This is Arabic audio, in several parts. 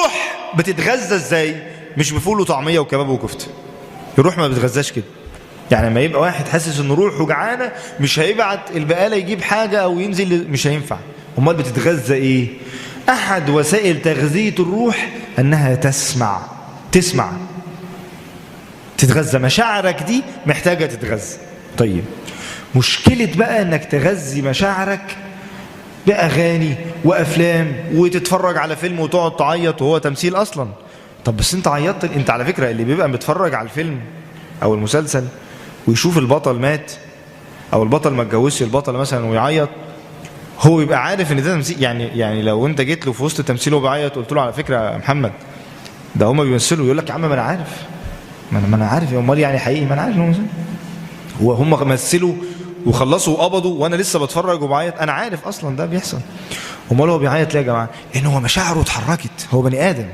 الروح بتتغذى ازاي؟ مش بفول وطعميه وكباب وكفته. الروح ما بتتغذاش كده. يعني لما يبقى واحد حاسس ان روحه جعانه مش هيبعت البقاله يجيب حاجه او ينزل، مش هينفع. امال بتتغذى ايه؟ احد وسائل تغذيه الروح انها تسمع. تتغذى. مشاعرك دي محتاجه تتغذى. طيب مشكله بقى انك تغذي مشاعرك باغاني وافلام وتتفرج على فيلم وتقعد تعيط وهو تمثيل اصلا. طب بس انت عيطت. انت على فكره اللي بيبقى متفرج على الفيلم او المسلسل ويشوف البطل مات او البطل ما اتجوزش البطل مثلا ويعيط، هو يبقى عارف ان ده تمثيل. يعني لو انت جيت له في وسط تمثيله وبيعيط قلت له على فكره يا محمد ده هما بيمثلوا، يقول لك يا عم ما انا عارف، ما انا عارف. امال يعني حقيقي؟ ما انا عارف ان هو هم مثلوا وخلصوا وقبضوا وانا لسه بتفرج وبعيط. انا عارف اصلا ده بيحصل. امال هو بيعيط ليه يا جماعه؟ لان هو مشاعره اتحركت. هو بني ادم،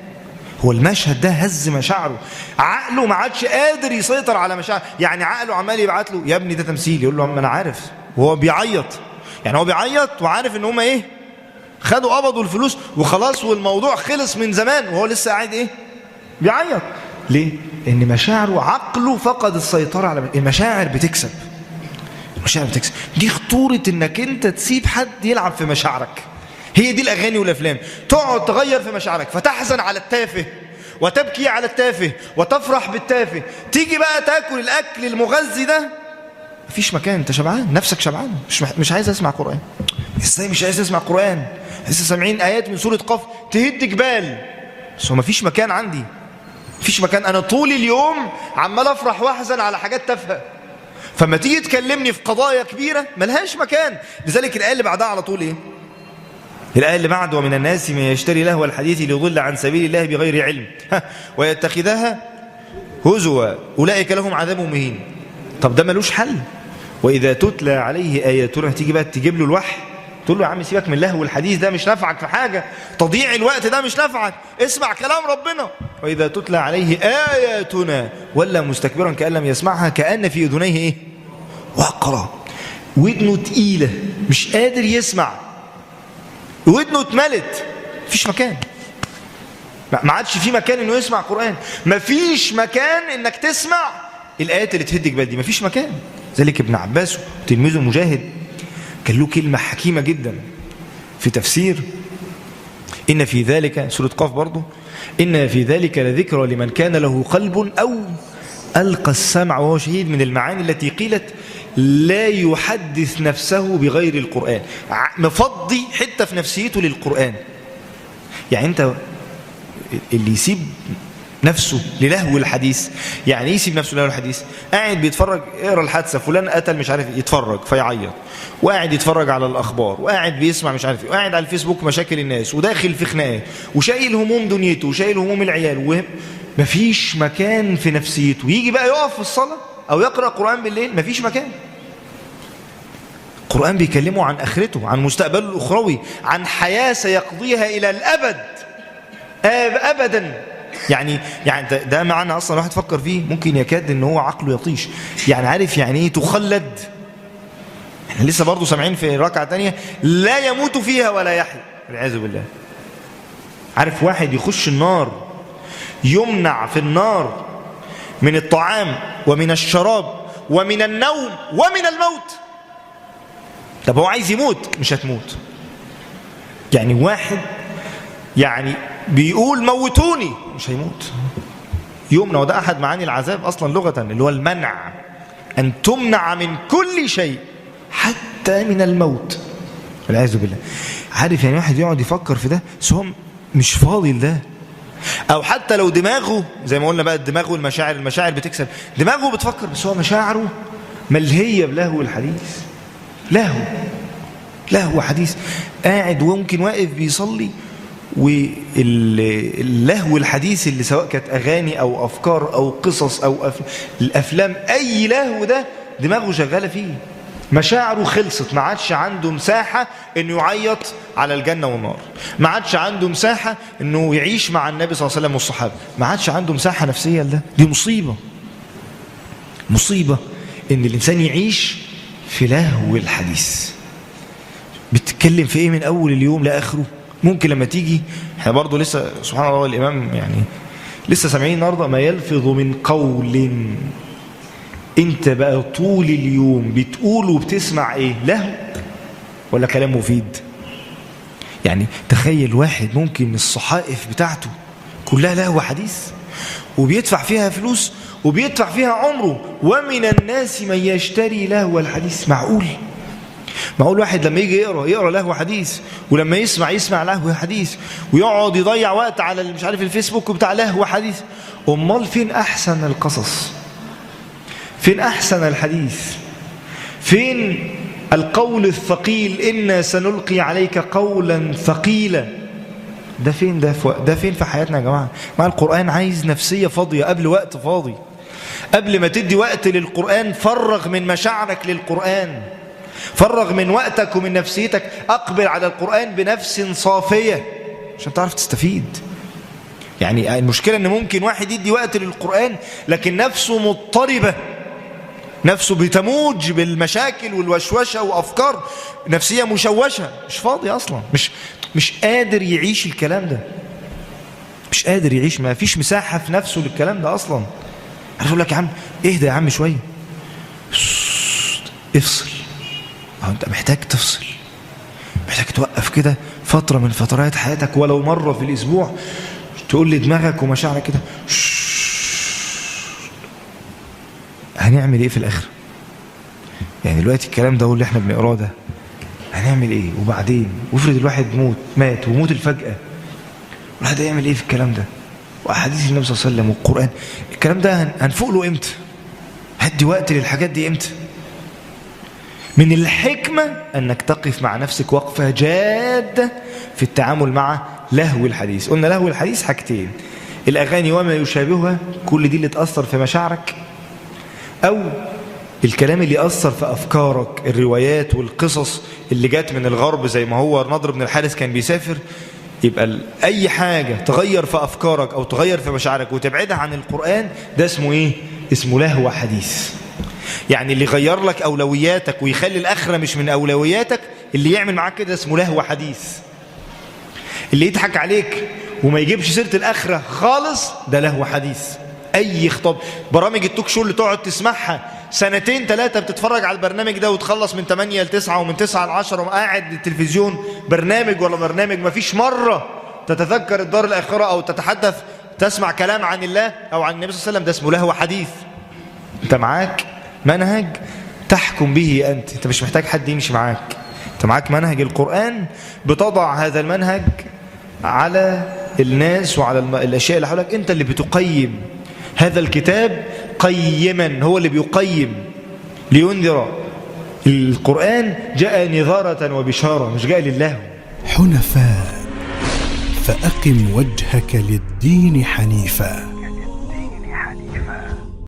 هو المشهد ده هز مشاعره. عقله ما عادش قادر يسيطر على مشاعره. يعني عقله عمال يبعت له يا ابني ده تمثيل، يقول له ما انا عارف. وهو بيعيط. يعني هو بيعيط وعارف ان هم ايه، خدوا قبضوا الفلوس وخلاص والموضوع خلص من زمان، وهو لسه قاعد ايه، بيعيط. ليه؟ ان مشاعره، عقله فقد السيطره على المشاعر. بتكسب. المشاعر بتكسب. دي خطوره انك انت تسيب حد يلعب في مشاعرك. هي دي الاغاني والافلام. تقعد تغير في مشاعرك فتحزن على التافه وتبكي على التافه وتفرح بالتافه. تيجي بقى تاكل الاكل المغذي ده، مفيش مكان. انت شبعان، نفسك شبعان، مش عايز اسمع قران. ازاي مش عايز اسمع قران؟ لسه سامعين ايات من سوره قاف تهد جبال، بس هو مفيش مكان عندي. مفيش مكان. انا طول اليوم عمال افرح واحزن على حاجات تافهه، فما تيجي تكلمني في قضايا كبيره ملهاش مكان. لذلك الايه اللي بعدها على طول ايه؟ الآية اللي بعد ومن الناس من يشتري لهو الحديث ليضل عن سبيل الله بغير علم ويتخذها هزوا أولئك لهم عذاب مهين. طب ده ملوش حل. وإذا تتلى عليه آياتنا، تيجي بقى تجيب له الوحي تقول له يا عم سيبك من لهو الحديث ده، مش نافعك في حاجة. تضييع الوقت ده مش نافعك، اسمع كلام ربنا. وإذا تتلى عليه آياتنا ولا مستكبرا كأن لم يسمعها كأن في أذنيه إيه؟ وقرا. ودنه تقيلة، مش قادر يسمع، ودنه اتملت، مفيش مكان. ما عادش في مكان انه يسمع قرآن. مفيش مكان انك تسمع الآيات اللي تهد جبال دي، مفيش مكان. ذلك ابن عباس وتلميذه مجاهد كان له كلمة حكيمة جدا في تفسير إن في ذلك، سورة قاف برضو، إن في ذلك لذكرى لمن كان له قلب أو ألقى السمع وهو شهيد. من المعاني التي قيلت لا يحدث نفسه بغير القرآن. مفضي حتة في نفسيته للقرآن. يعني أنت اللي يسيب نفسه للهو الحديث، يعني يسيب نفسه للهو الحديث، قاعد بيتفرج، اقرا الحادثة فلان قتل مش عارف، يتفرج فيعيط، وقاعد يتفرج على الأخبار، وقاعد بيسمع مش عارف، وقاعد على الفيسبوك مشاكل الناس، وداخل في خناقات، وشايل هموم دنيته، وشايل هموم العيال، مفيش مكان في نفسيته. يجي بقى يقف في الصلاة أو يقرأ قرآن بالليل، مفيش مكان. القرآن بيكلمه عن آخرته، عن مستقبله الأخروي، عن حياة سيقضيها إلى الأبد أبدا. يعني ده معنى أصلا واحد فكر فيه ممكن يكاد إن هو عقله يطيش. يعني عارف يعني إيه تخلد؟ احنا لسه برضو سامعين في ركعة تانية لا يموت فيها ولا يحيى والعياذ بالله. عارف واحد يخش النار يمنع في النار من الطعام ومن الشراب ومن النوم ومن الموت. طب هو عايز يموت، مش هتموت. يعني واحد يعني بيقول موتوني، مش هيموت، يمنع. وده أحد معاني العذاب أصلا لغة، اللي هو المنع، أن تمنع من كل شيء حتى من الموت والعياذ بالله. عارف يعني واحد يقعد يفكر في ده بس هو مش فاضي لده. أو حتى لو دماغه زي ما قلنا بقى، الدماغ والمشاعر، المشاعر بتكسب. دماغه بتفكر بس هو مشاعره ملهية بلهو الحديث. لهو حديث، قاعد وممكن واقف بيصلي، واللهو الحديث اللي سواء كانت أغاني أو أفكار أو قصص أو الأفلام، أي لهو ده دماغه شغالة فيه. مشاعره خلصت، ما عادش عنده مساحة انه يعيط على الجنة والنار، ما عادش عنده مساحة انه يعيش مع النبي صلى الله عليه وسلم والصحابة، ما عادش عنده مساحة نفسية لده. دي مصيبة ان الانسان يعيش في لهو الحديث. بتتكلم في ايه من اول اليوم لاخره؟ ممكن لما تيجي، احنا برضو لسه سبحان الله الإمام يعني لسه سامعين النهارده ما يلفظ من قول. انت بقى طول اليوم بتقول وبتسمع ايه؟ لهو ولا كلام مفيد؟ يعني تخيل واحد ممكن الصحائف بتاعته كلها لهو حديث وبيدفع فيها فلوس وبيدفع فيها عمره. ومن الناس من يشتري لهو الحديث. معقول واحد لما يجي يقرأ لهو حديث، ولما يسمع لهو حديث، ويقعد يضيع وقت على مش عارف الفيسبوك بتاع لهو حديث؟ امال فين احسن القصص؟ فين احسن الحديث؟ فين القول الثقيل؟ إنا سنلقي عليك قولا ثقيلا. ده فين؟ ده فين في حياتنا يا جماعة؟ مع القرآن عايز نفسية فاضية قبل وقت فاضي. قبل ما تدي وقت للقرآن فرغ من مشاعرك للقرآن، فرغ من وقتك ومن نفسيتك. أقبل على القرآن بنفس صافية عشان تعرف تستفيد. يعني المشكلة أن ممكن واحد يدي وقت للقرآن لكن نفسه مضطربة، نفسه بتموج بالمشاكل والوشوشة وأفكار نفسية مشوشة، مش فاضي أصلا، مش قادر يعيش الكلام ده، مش قادر يعيش، ما فيش مساحة في نفسه للكلام ده أصلا. عارف أقول لك يا عم اهدى يا عم شوية، افصل. أنت محتاج تفصل، محتاج توقف كده فترة من فترات حياتك ولو مرة في الأسبوع، تقول لدماغك ومشاعرك كده هنعمل ايه في الاخر؟ يعني دلوقتي الكلام ده واللي احنا بنقراه ده هنعمل ايه؟ وبعدين وافرض الواحد مات وموت الفجأة، الواحد هيعمل ايه في الكلام ده؟ واحاديث النبي صلى الله عليه وسلم والقرآن، الكلام ده هنفوق له امتى؟ هدي وقت للحاجات دي امتى؟ من الحكمة انك تقف مع نفسك وقفة جادة في التعامل مع لهو الحديث. قلنا لهو الحديث حاجتين: الاغاني وما يشابهها، كل دي اللي تأثر في مشاعرك، أو الكلام اللي يأثر في أفكارك، الروايات والقصص اللي جات من الغرب، زي ما هو نضر بن الحارث كان بيسافر. يبقى أي حاجة تغير في أفكارك أو تغير في مشاعرك وتبعدها عن القرآن، ده اسمه إيه؟ اسمه لهو حديث. يعني اللي يغير لك أولوياتك ويخلي الآخرة مش من أولوياتك، اللي يعمل معاك كده اسمه لهو حديث. اللي يضحك عليك وما يجيبش سيرة الآخرة خالص، ده لهو حديث. أي خطاب، برامج التوك شو اللي تقعد تسمعها 2 3 بتتفرج على البرنامج ده وتخلص من 8 ل 9 ومن 9 ل 10 وقاعد التلفزيون برنامج ولا برنامج، ما فيش مرة تتذكر الدار الآخرة أو تتحدث تسمع كلام عن الله أو عن النبي صلى الله عليه وسلم، ده اسمه لهو حديث. أنت معاك منهج تحكم به أنت مش محتاج حد يمشي معاك. أنت معاك منهج القرآن، بتضع هذا المنهج على الناس وعلى الأشياء اللي حولك. أنت اللي بتقيم هذا الكتاب قيما، هو اللي بيقيم لينذر. القرآن جاء نذارة وبشارة، مش جاء لله. حنفاء، فأقم وجهك للدين حنيفا.